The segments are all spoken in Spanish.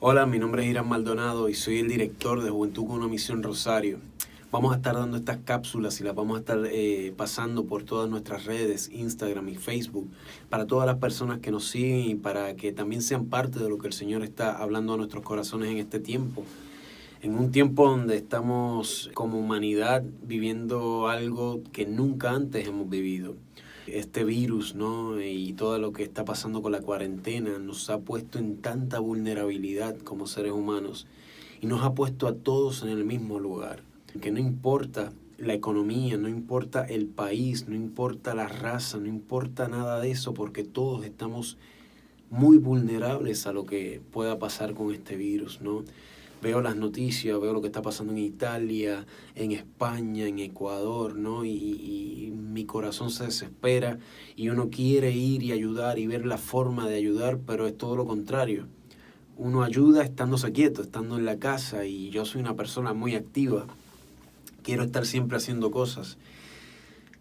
Hola, mi nombre es Irán Maldonado y soy el director de Juventud con una Misión Rosario. Vamos a estar dando estas cápsulas y las vamos a estar pasando por todas nuestras redes, Instagram y Facebook, para todas las personas que nos siguen y para que también sean parte de lo que el Señor está hablando a nuestros corazones en este tiempo. En un tiempo donde estamos como humanidad viviendo algo que nunca antes hemos vivido. Este virus, ¿no? Y todo lo que está pasando con la cuarentena nos ha puesto en tanta vulnerabilidad como seres humanos y nos ha puesto a todos en el mismo lugar. Que no importa la economía, no importa el país, no importa la raza, no importa nada de eso, porque todos estamos muy vulnerables a lo que pueda pasar con este virus, ¿no? Veo las noticias, veo lo que está pasando en Italia, en España, en Ecuador, ¿no? Y mi corazón se desespera y uno quiere ir y ayudar y ver la forma de ayudar, pero es todo lo contrario. Uno ayuda estándose quieto, estando en la casa, y yo soy una persona muy activa. Quiero estar siempre haciendo cosas.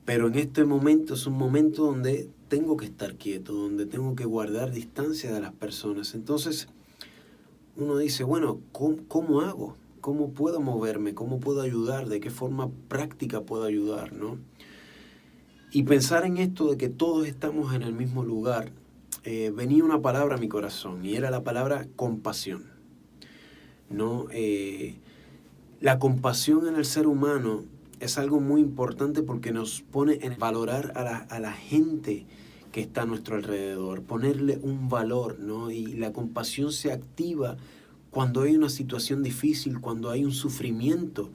Pero en este momento es un momento donde tengo que estar quieto, donde tengo que guardar distancia de las personas. Entonces uno dice, bueno, ¿cómo hago? ¿Cómo puedo moverme? ¿Cómo puedo ayudar? ¿De qué forma práctica puedo ayudar? ¿No? Y pensar en esto de que todos estamos en el mismo lugar, venía una palabra a mi corazón y era la palabra compasión, ¿no? La compasión en el ser humano es algo muy importante porque nos pone en valorar a la gente que está a nuestro alrededor, ponerle un valor, ¿no? Y la compasión se activa cuando hay una situación difícil, cuando hay un sufrimiento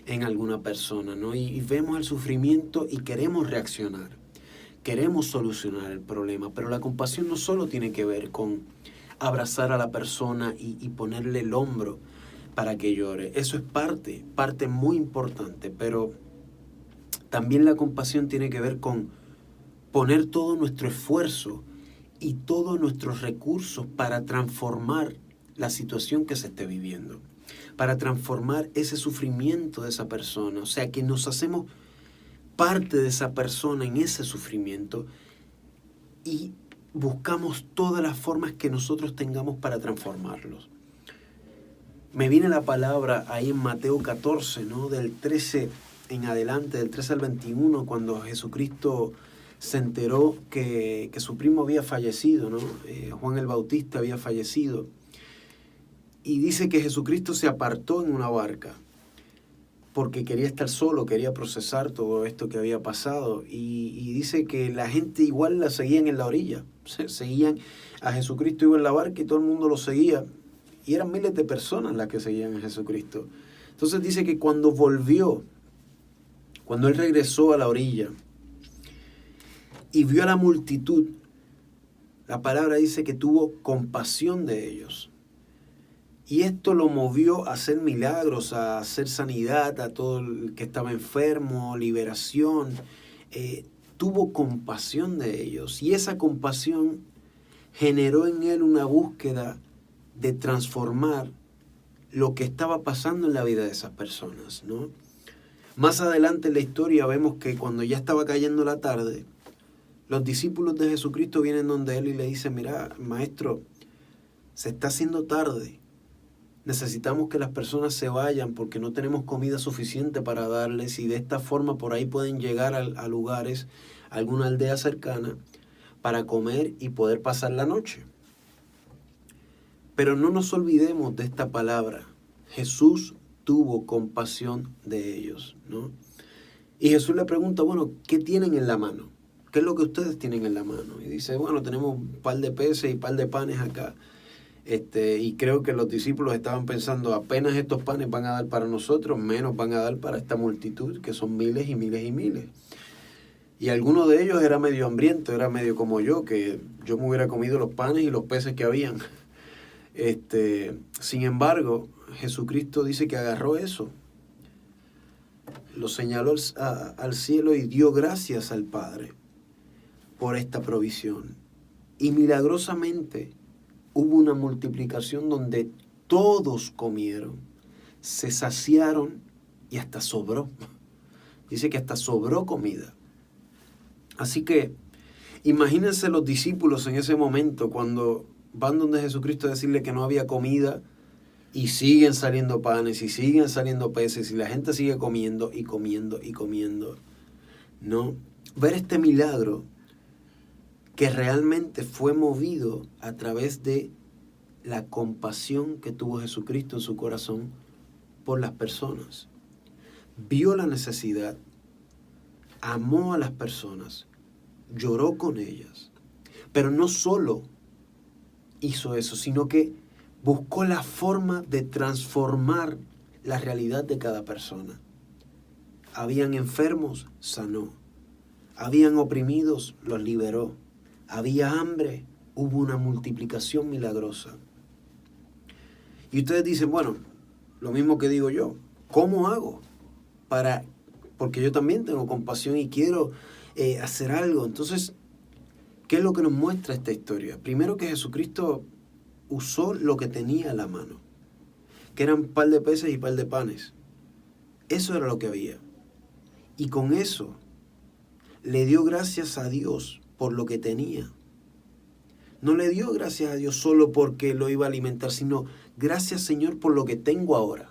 en alguna persona, ¿no? Y vemos el sufrimiento y queremos reaccionar, queremos solucionar el problema, pero la compasión no solo tiene que ver con abrazar a la persona y ponerle el hombro para que llore. Eso es parte muy importante, pero también la compasión tiene que ver con poner todo nuestro esfuerzo y todos nuestros recursos para transformar la situación que se esté viviendo, para transformar ese sufrimiento de esa persona. O sea, que nos hacemos parte de esa persona en ese sufrimiento y buscamos todas las formas que nosotros tengamos para transformarlos. Me viene la palabra ahí en Mateo 14, ¿no? Del 13 en adelante, del 13 al 21, cuando Jesucristo se enteró que su primo había fallecido, ¿no? Juan el Bautista había fallecido. Y dice que Jesucristo se apartó en una barca porque quería estar solo, quería procesar todo esto que había pasado. Y dice que la gente igual la seguían en la orilla. Seguían a Jesucristo, iba en la barca y todo el mundo lo seguía. Y eran miles de personas las que seguían a Jesucristo. Entonces dice que cuando volvió, cuando él regresó a la orilla y vio a la multitud, la palabra dice que tuvo compasión de ellos. Y esto lo movió a hacer milagros, a hacer sanidad a todo el que estaba enfermo, liberación. Tuvo compasión de ellos. Y esa compasión generó en él una búsqueda de transformar lo que estaba pasando en la vida de esas personas, ¿no? Más adelante en la historia vemos que cuando ya estaba cayendo la tarde, los discípulos de Jesucristo vienen donde él y le dicen, mira, maestro, se está haciendo tarde. Necesitamos que las personas se vayan porque no tenemos comida suficiente para darles, y de esta forma por ahí pueden llegar a lugares, a alguna aldea cercana, para comer y poder pasar la noche. Pero no nos olvidemos de esta palabra. Jesús tuvo compasión de ellos, ¿no? Y Jesús le pregunta, bueno, ¿qué tienen en la mano? ¿Qué es lo que ustedes tienen en la mano? Y dice, bueno, tenemos un par de peces y un par de panes acá. Y creo que los discípulos estaban pensando, apenas estos panes van a dar para nosotros, menos van a dar para esta multitud, que son miles y miles y miles. Y alguno de ellos era medio hambriento, era medio como yo, que yo me hubiera comido los panes y los peces que habían. Sin embargo, Jesucristo dice que agarró eso, lo señaló al cielo y dio gracias al Padre por esta provisión. Y milagrosamente hubo una multiplicación donde todos comieron, se saciaron y hasta sobró. Dice que hasta sobró comida. Así que imagínense los discípulos en ese momento cuando van donde Jesucristo a decirle que no había comida, Y siguen saliendo panes y siguen saliendo peces y la gente sigue comiendo y comiendo y comiendo. ¿No? Ver este milagro que realmente fue movido a través de la compasión que tuvo Jesucristo en su corazón por las personas. Vio la necesidad, amó a las personas, lloró con ellas. Pero no solo hizo eso, sino que buscó la forma de transformar la realidad de cada persona. Habían enfermos, sanó. Habían oprimidos, los liberó. Había hambre, hubo una multiplicación milagrosa. Y ustedes dicen, bueno, lo mismo que digo yo, ¿cómo hago porque yo también tengo compasión y quiero hacer algo? Entonces, ¿qué es lo que nos muestra esta historia? Primero, que Jesucristo usó lo que tenía a la mano, que eran un par de peces y un par de panes. Eso era lo que había. Y con eso le dio gracias a Dios por lo que tenía. No le dio gracias a Dios solo porque lo iba a alimentar, sino gracias, Señor, por lo que tengo ahora.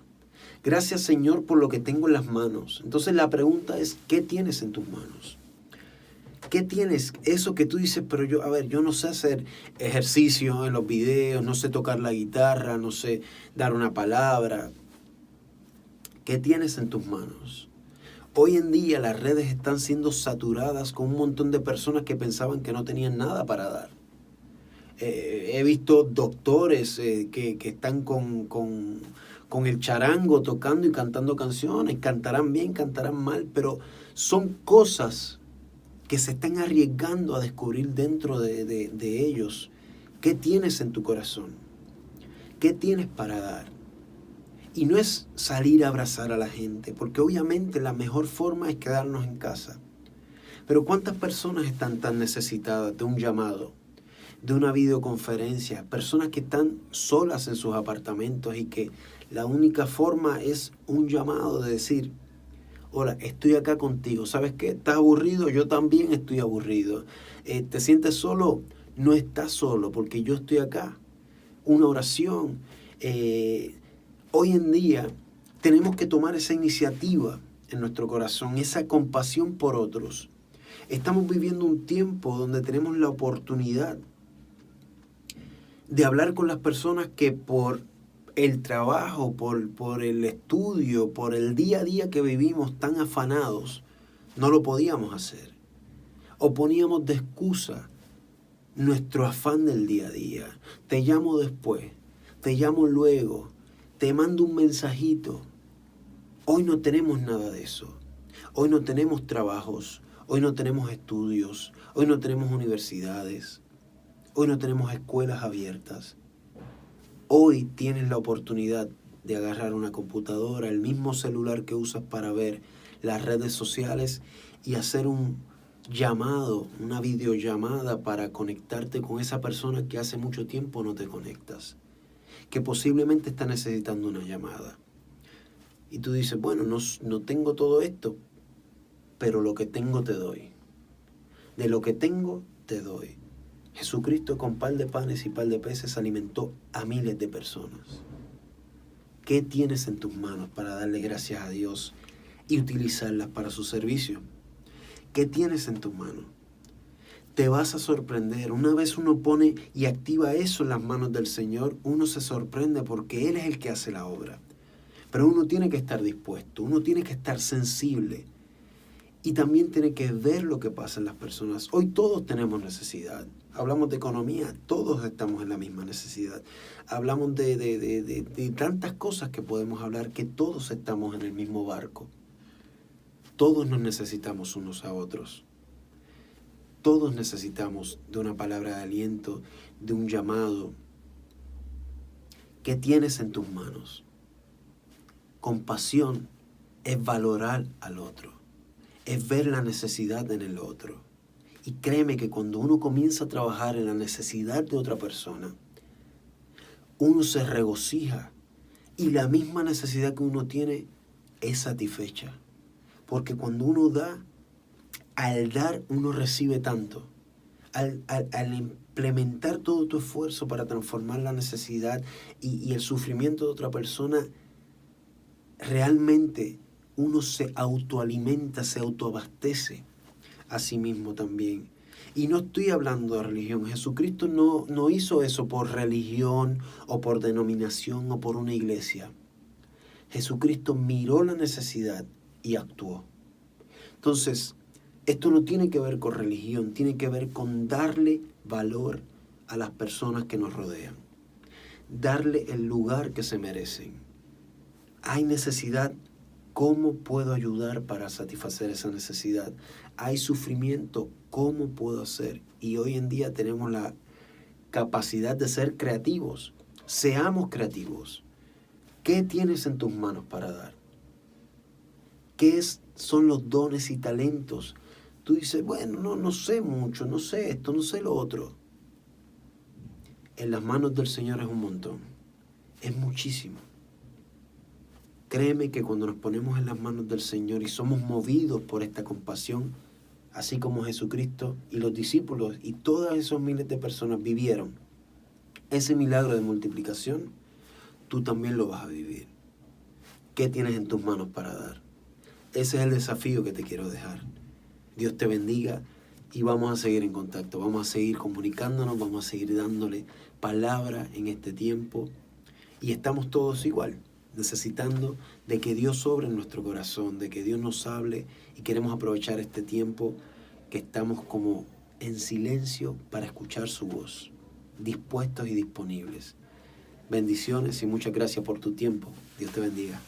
Gracias, Señor, por lo que tengo en las manos. Entonces la pregunta es, ¿qué tienes en tus manos? ¿Qué tienes? Eso que tú dices, pero yo no sé hacer ejercicio en los videos, no sé tocar la guitarra, no sé dar una palabra. ¿Qué tienes en tus manos? Hoy en día las redes están siendo saturadas con un montón de personas que pensaban que no tenían nada para dar. He visto doctores que están con el charango tocando y cantando canciones, cantarán bien, cantarán mal, pero son cosas que se están arriesgando a descubrir dentro de ellos. ¿Qué tienes en tu corazón? ¿Qué tienes para dar? Y no es salir a abrazar a la gente, porque obviamente la mejor forma es quedarnos en casa. Pero ¿cuántas personas están tan necesitadas de un llamado, de una videoconferencia? Personas que están solas en sus apartamentos y que la única forma es un llamado de decir, hola, estoy acá contigo. ¿Sabes qué? ¿Estás aburrido? Yo también estoy aburrido. ¿Te sientes solo? No estás solo, porque yo estoy acá. Una oración. Hoy en día tenemos que tomar esa iniciativa en nuestro corazón, esa compasión por otros. Estamos viviendo un tiempo donde tenemos la oportunidad de hablar con las personas que por el trabajo, por el estudio, por el día a día que vivimos tan afanados, no lo podíamos hacer. O poníamos de excusa nuestro afán del día a día. Te llamo después, te llamo luego, te mando un mensajito. Hoy no tenemos nada de eso. Hoy no tenemos trabajos, hoy no tenemos estudios, hoy no tenemos universidades, hoy no tenemos escuelas abiertas. Hoy tienes la oportunidad de agarrar una computadora, el mismo celular que usas para ver las redes sociales y hacer un llamado, una videollamada para conectarte con esa persona que hace mucho tiempo no te conectas, que posiblemente está necesitando una llamada. Y tú dices, bueno, no tengo todo esto, pero lo que tengo te doy. De lo que tengo te doy. Jesucristo con par de panes y par de peces alimentó a miles de personas. ¿Qué tienes en tus manos para darle gracias a Dios y utilizarlas para su servicio? ¿Qué tienes en tus manos? Te vas a sorprender. Una vez uno pone y activa eso en las manos del Señor, uno se sorprende porque Él es el que hace la obra. Pero uno tiene que estar dispuesto, uno tiene que estar sensible y también tiene que ver lo que pasa en las personas. Hoy todos tenemos necesidad. Hablamos de economía, todos estamos en la misma necesidad. Hablamos de tantas cosas que podemos hablar, que todos estamos en el mismo barco. Todos nos necesitamos unos a otros. Todos necesitamos de una palabra de aliento, de un llamado. ¿Qué tienes en tus manos? Compasión es valorar al otro, es ver la necesidad en el otro. Y créeme que cuando uno comienza a trabajar en la necesidad de otra persona, uno se regocija y la misma necesidad que uno tiene es satisfecha. Porque cuando uno da, al dar uno recibe tanto. Al implementar todo tu esfuerzo para transformar la necesidad y el sufrimiento de otra persona, realmente uno se autoalimenta, se autoabastece a sí mismo también. Y no estoy hablando de religión. Jesucristo no hizo eso por religión o por denominación o por una iglesia. Jesucristo miró la necesidad y actuó. Entonces, esto no tiene que ver con religión, tiene que ver con darle valor a las personas que nos rodean. Darle el lugar que se merecen. Hay necesidad, ¿cómo puedo ayudar para satisfacer esa necesidad? Hay sufrimiento, ¿cómo puedo hacer? Y hoy en día tenemos la capacidad de ser creativos. Seamos creativos. ¿Qué tienes en tus manos para dar? ¿Qué son los dones y talentos? Tú dices, bueno, no sé mucho, no sé esto, no sé lo otro. En las manos del Señor es un montón, es muchísimo. Créeme que cuando nos ponemos en las manos del Señor y somos movidos por esta compasión, así como Jesucristo y los discípulos y todas esas miles de personas vivieron ese milagro de multiplicación, tú también lo vas a vivir. ¿Qué tienes en tus manos para dar? Ese es el desafío que te quiero dejar. Dios te bendiga y vamos a seguir en contacto, vamos a seguir comunicándonos, vamos a seguir dándole palabra en este tiempo y estamos todos igual, necesitando de que Dios obre en nuestro corazón, de que Dios nos hable y queremos aprovechar este tiempo que estamos como en silencio para escuchar su voz, dispuestos y disponibles. Bendiciones y muchas gracias por tu tiempo. Dios te bendiga.